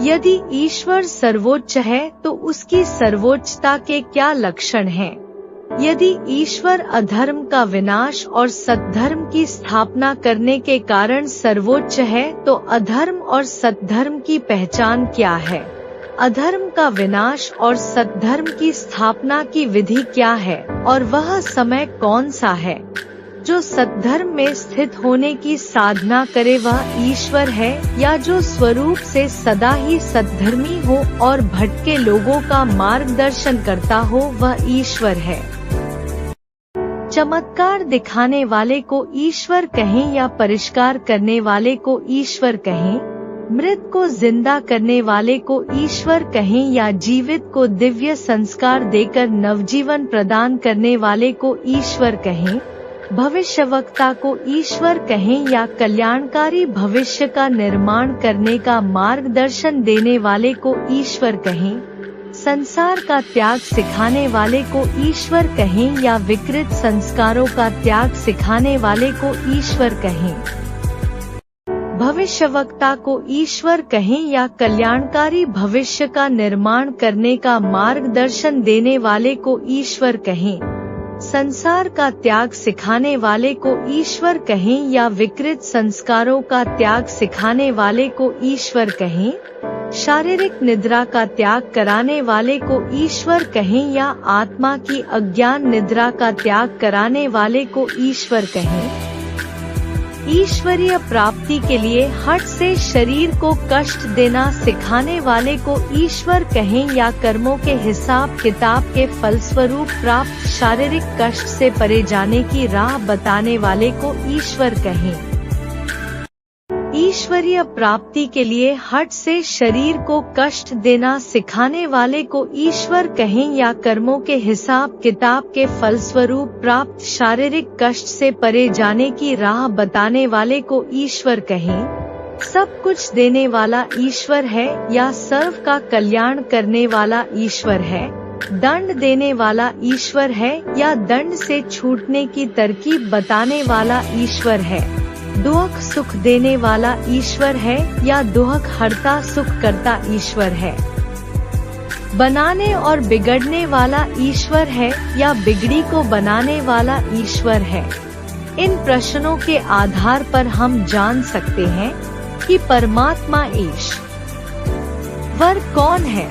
यदि ईश्वर सर्वोच्च है तो उसकी सर्वोच्चता के क्या लक्षण हैं? यदि ईश्वर अधर्म का विनाश और सद्धर्म की स्थापना करने के कारण सर्वोच्च है तो अधर्म और सद्धर्म की पहचान क्या है? अधर्म का विनाश और सद्धर्म की स्थापना की विधि क्या है और वह समय कौन सा है? जो सद्धर्म में स्थित होने की साधना करे वह ईश्वर है, या जो स्वरूप से सदा ही सद्धर्मी हो और भटके लोगों का मार्गदर्शन करता हो वह ईश्वर है? चमत्कार दिखाने वाले को ईश्वर कहें या परिष्कार करने वाले को ईश्वर कहें, मृत को जिंदा करने वाले को ईश्वर कहें या जीवित को दिव्य संस्कार देकर नवजीवन प्रदान करने वाले को ईश्वर कहें, भविष्यवक्ता को ईश्वर कहें या कल्याणकारी भविष्य का निर्माण करने का मार्गदर्शन देने वाले को ईश्वर कहें, संसार का त्याग सिखाने वाले को ईश्वर कहें या विकृत संस्कारों का त्याग सिखाने वाले को ईश्वर कहें, भविष्यवक्ता को ईश्वर कहें या कल्याणकारी भविष्य का निर्माण करने का मार्गदर्शन देने वाले को ईश्वर कहें, संसार का त्याग सिखाने वाले को ईश्वर कहें या विकृत संस्कारों का त्याग सिखाने वाले को ईश्वर कहें, शारीरिक निद्रा का त्याग कराने वाले को ईश्वर कहें या आत्मा की अज्ञान निद्रा का त्याग कराने वाले को ईश्वर कहें, ईश्वरीय प्राप्ति के लिए हठ से शरीर को कष्ट देना सिखाने वाले को ईश्वर कहें या कर्मों के हिसाब किताब के फलस्वरूप प्राप्त शारीरिक कष्ट से परे जाने की राह बताने वाले को ईश्वर कहें, ईश्वरीय प्राप्ति के लिए हठ से शरीर को कष्ट देना सिखाने वाले को ईश्वर कहें या कर्मों के हिसाब किताब के फलस्वरूप प्राप्त शारीरिक कष्ट से परे जाने की राह बताने वाले को ईश्वर कहें, सब कुछ देने वाला ईश्वर है या सर्व का कल्याण करने वाला ईश्वर है, दंड देने वाला ईश्वर है या दंड से छूटने की तरकीब बताने वाला ईश्वर है, दुख सुख देने वाला ईश्वर है या दुख हरता सुख करता ईश्वर है, बनाने और बिगड़ने वाला ईश्वर है या बिगड़ी को बनाने वाला ईश्वर है। इन प्रश्नों के आधार पर हम जान सकते हैं कि परमात्मा ईश्वर कौन है।